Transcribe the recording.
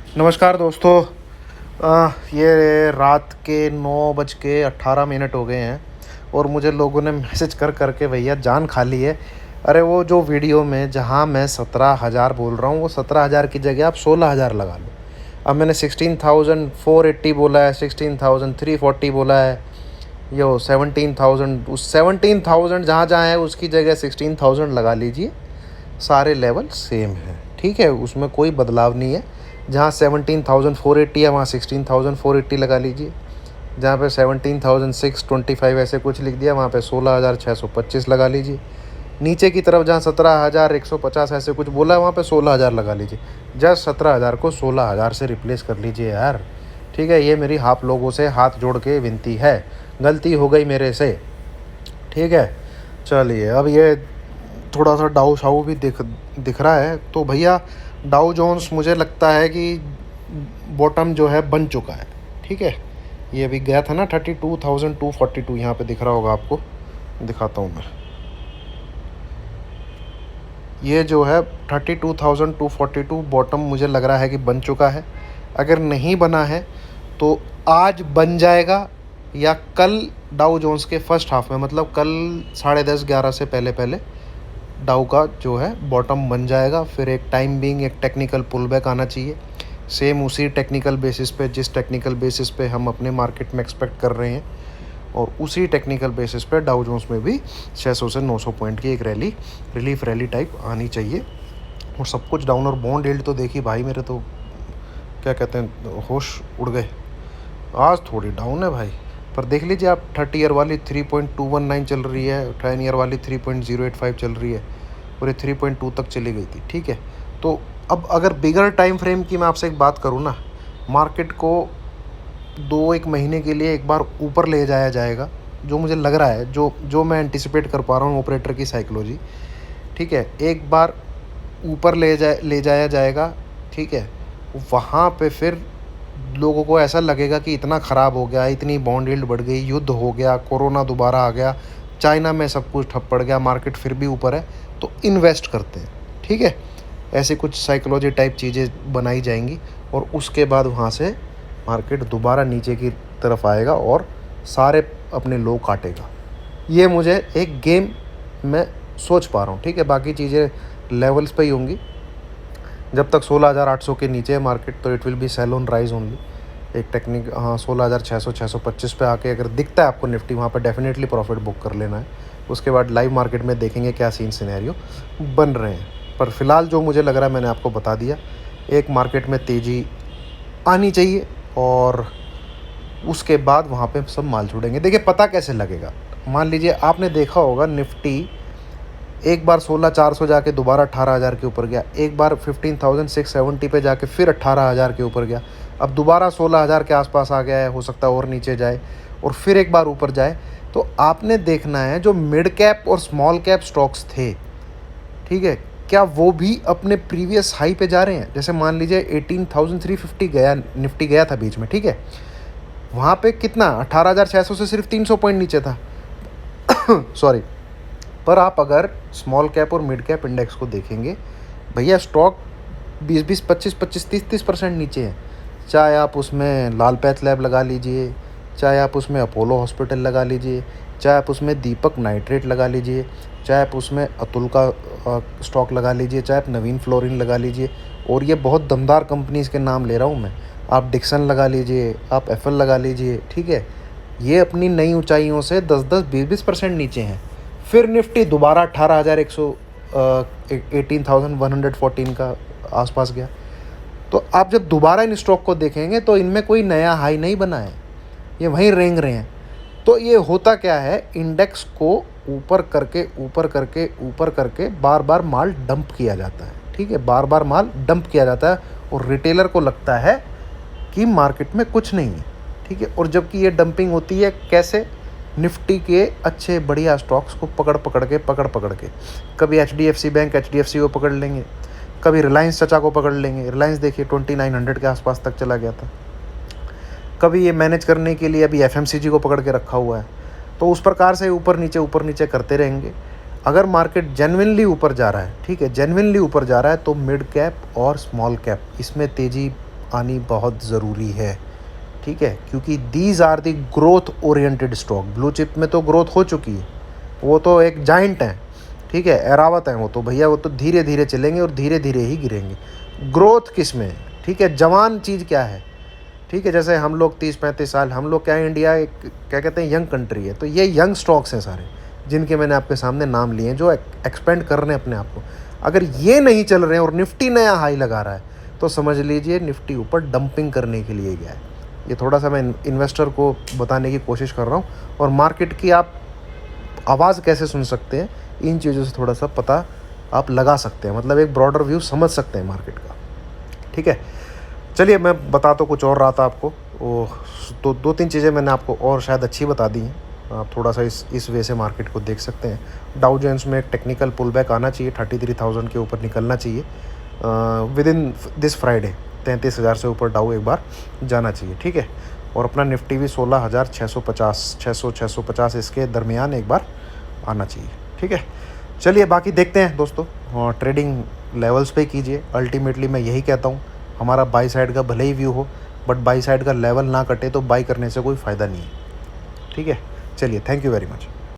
नमस्कार दोस्तों। ये रात के 9:18 हो गए हैं और मुझे लोगों ने मैसेज कर करके भैया जान खा ली है। अरे वो जो वीडियो में जहाँ मैं 17,000 बोल रहा हूँ, वो 17,000 की जगह आप 16,000 लगा लो। अब मैंने 16,480 बोला है, 16,340 बोला है, यो 17,000, उस 17,000 जहाँ जहाँ है उसकी जगह 16,000 लगा लीजिए। सारे लेवल सेम हैं, ठीक है, उसमें कोई बदलाव नहीं है। जहाँ 17,480 है वहाँ 16,480 लगा लीजिए। जहाँ पे 17,625 ऐसे कुछ लिख दिया वहाँ पे 16,625 लगा लीजिए। नीचे की तरफ जहाँ 17,150 ऐसे कुछ बोला है वहाँ पे 16,000 लगा लीजिए। जस्ट 17,000 को 16,000 से रिप्लेस कर लीजिए यार, ठीक है। ये मेरी आप लोगों से हाथ जोड़ के विनती है, गलती हो गई मेरे से, ठीक है। चलिए, अब ये थोड़ा सा डाउ शाउ भी दिख रहा है तो भैया डाउ जोन्स मुझे लगता है कि बॉटम जो है बन चुका है, ठीक है। ये अभी गया था ना 32,242, यहाँ पे दिख रहा होगा आपको, दिखाता हूँ मैं। ये जो है 32,242 बॉटम मुझे लग रहा है कि बन चुका है। अगर नहीं बना है तो आज बन जाएगा या कल डाउ जोन्स के फर्स्ट हाफ में, मतलब कल 10:30-11 से पहले पहले डाउ का जो है बॉटम बन जाएगा। फिर एक टाइम बीइंग एक टेक्निकल पुल बैक आना चाहिए, सेम उसी टेक्निकल बेसिस पे जिस टेक्निकल बेसिस पे हम अपने मार्केट में एक्सपेक्ट कर रहे हैं, और उसी टेक्निकल बेसिस पे डाउ जोन्स में भी 600 से 900 पॉइंट की एक रैली, रिलीफ रैली टाइप आनी चाहिए। और सब कुछ डाउन, और बॉन्ड यील्ड तो देखिए भाई, मेरे तो क्या कहते हैं होश उड़ गए। आज थोड़ी डाउन है भाई, पर देख लीजिए आप 30 ईयर वाली 3.219 चल रही है, 10 ईयर वाली 3.085 चल रही है, और ये 3.2 तक चली गई थी, ठीक है। तो अब अगर बिगर टाइम फ्रेम की मैं आपसे एक बात करूँ ना, मार्केट को 2-1 महीने के लिए एक बार ऊपर ले जाया जाएगा, जो मुझे लग रहा है, जो मैं एंटिसिपेट कर पा रहा हूँ ऑपरेटर की साइकोलॉजी, ठीक है। एक बार ऊपर ले जाया जाएगा, ठीक है। वहाँ पे फिर लोगों को ऐसा लगेगा कि इतना ख़राब हो गया, इतनी बॉन्ड यील्ड बढ़ गई, युद्ध हो गया, कोरोना दोबारा आ गया, चाइना में सब कुछ ठप पड़ गया, मार्केट फिर भी ऊपर है, तो इन्वेस्ट करते हैं, ठीक है। ऐसी कुछ साइकोलॉजी टाइप चीज़ें बनाई जाएंगी और उसके बाद वहाँ से मार्केट दोबारा नीचे की तरफ आएगा और सारे अपने लो काटेगा। ये मुझे एक गेम में सोच पा रहा हूँ, ठीक है। बाकी चीज़ें लेवल्स पे ही होंगी। जब तक 16,800 के नीचे है मार्केट तो it will be sell on rise only. एक टेक्निक, हाँ, 16,600 625 पे आके अगर दिखता है आपको निफ्टी, वहाँ पे डेफिनेटली प्रॉफिट बुक कर लेना है। उसके बाद लाइव मार्केट में देखेंगे क्या सीन सिनेरियो बन रहे हैं। पर फिलहाल जो मुझे लग रहा है मैंने आपको बता दिया। एक मार्केट में तेज़ी आनी चाहिए और उसके बाद वहाँ पे सब माल छूटेंगे। देखिए पता कैसे लगेगा, मान लीजिए आपने देखा होगा निफ्टी एक बार 16,400 जाके दोबारा 18,000 के ऊपर गया, एक बार 15,670 पे जाके फिर 18,000 के ऊपर गया, अब दोबारा 16,000 के आसपास आ गया है, हो सकता है और नीचे जाए और फिर एक बार ऊपर जाए। तो आपने देखना है जो मिड कैप और स्मॉल कैप स्टॉक्स थे, ठीक है, क्या वो भी अपने प्रीवियस हाई पे जा रहे हैं। जैसे मान लीजिए 18,350 गया निफ्टी, गया था बीच में, ठीक है। वहाँ पे कितना 18,600 से सिर्फ 300 पॉइंट नीचे था सॉरी। पर आप अगर स्मॉल कैप और मिड कैप इंडेक्स को देखेंगे, भैया स्टॉक 20-20, 25-25, 30-30% नीचे है। चाहे आप उसमें लाल पैथ लैब लगा लीजिए, चाहे आप उसमें अपोलो हॉस्पिटल लगा लीजिए, चाहे आप उसमें दीपक नाइट्रेट लगा लीजिए, चाहे आप उसमें अतुल का स्टॉक लगा लीजिए, चाहे आप नवीन फ्लोरिन लगा लीजिए, और ये बहुत दमदार कंपनीज़ के नाम ले रहा हूँ मैं। आप डिक्सन लगा लीजिए, आप एफएल लगा लीजिए, ठीक है। ये अपनी नई ऊंचाइयों से 10-10, 20-20% नीचे हैं। फिर निफ्टी दोबारा 18,114 का आसपास गया। तो आप जब दोबारा इन स्टॉक को देखेंगे तो इनमें कोई नया हाई नहीं बना है, ये वहीं रेंग रहे हैं। तो ये होता क्या है, इंडेक्स को ऊपर करके ऊपर करके ऊपर करके बार बार माल डंप किया जाता है, ठीक है, बार बार माल डंप किया जाता है और रिटेलर को लगता है कि मार्केट में कुछ नहीं है, ठीक है। और जबकि ये डंपिंग होती है कैसे, निफ्टी के अच्छे बढ़िया स्टॉक्स को पकड़ पकड़ के कभी एचडीएफसी बैंक, एचडीएफसी को पकड़ लेंगे, कभी रिलायंस चचा को पकड़ लेंगे। रिलायंस देखिए 2900 के आसपास तक चला गया था। कभी ये मैनेज करने के लिए अभी एफएमसीजी को पकड़ के रखा हुआ है। तो उस प्रकार से ऊपर नीचे करते रहेंगे। अगर मार्केट जेन्युइनली ऊपर जा रहा है, ठीक है, जेन्युइनली ऊपर जा रहा है, तो मिड कैप और स्मॉल कैप इसमें तेज़ी आनी बहुत ज़रूरी है, ठीक है, क्योंकि these are the growth oriented stock. Blue chip में तो ग्रोथ हो चुकी है, वो तो एक जाइंट है, ठीक है, एरावत है वो तो भैया, वो तो धीरे धीरे चलेंगे और धीरे धीरे ही गिरेंगे। ग्रोथ किस में है, ठीक है, जवान चीज़ क्या है, ठीक है, जैसे हम लोग 30-35 साल, हम लोग क्या है, इंडिया एक क्या कहते हैं यंग कंट्री है, तो ये यंग स्टॉक्स हैं सारे जिनके मैंने आपके सामने नाम लिए हैं, जो एक्सपेंड कर रहे हैं अपने आप को। अगर ये नहीं चल रहे हैं और निफ्टी नया हाई लगा रहा है, तो समझ लीजिए निफ्टी ऊपर डंपिंग करने के लिए गया है। ये थोड़ा सा मैं इन्वेस्टर को बताने की कोशिश कर रहा हूँ, और मार्केट की आप आवाज़ कैसे सुन सकते हैं, इन चीज़ों से थोड़ा सा पता आप लगा सकते हैं, मतलब एक ब्रॉडर व्यू समझ सकते हैं मार्केट का, ठीक है। चलिए मैं बता तो कुछ और रहा था आपको, वो तो 2-3 चीज़ें मैंने आपको और शायद अच्छी बता दी हैं। आप थोड़ा सा इस वे से मार्केट को देख सकते हैं। डाउ जोन्स में एक टेक्निकल पुल बैक आना चाहिए, 33,000 के ऊपर निकलना चाहिए विद इन दिस फ्राइडे। 33,000 से ऊपर डाउ एक बार जाना चाहिए, ठीक है। और अपना निफ्टी भी 16,650 इसके दरमियान एक बार आना चाहिए, ठीक है। चलिए बाकी देखते हैं दोस्तों, ट्रेडिंग लेवल्स पे कीजिए। अल्टीमेटली मैं यही कहता हूँ, हमारा बाई साइड का भले ही व्यू हो, बट बाई साइड का लेवल ना कटे तो बाई करने से कोई फ़ायदा नहीं है, ठीक है। चलिए, थैंक यू वेरी मच।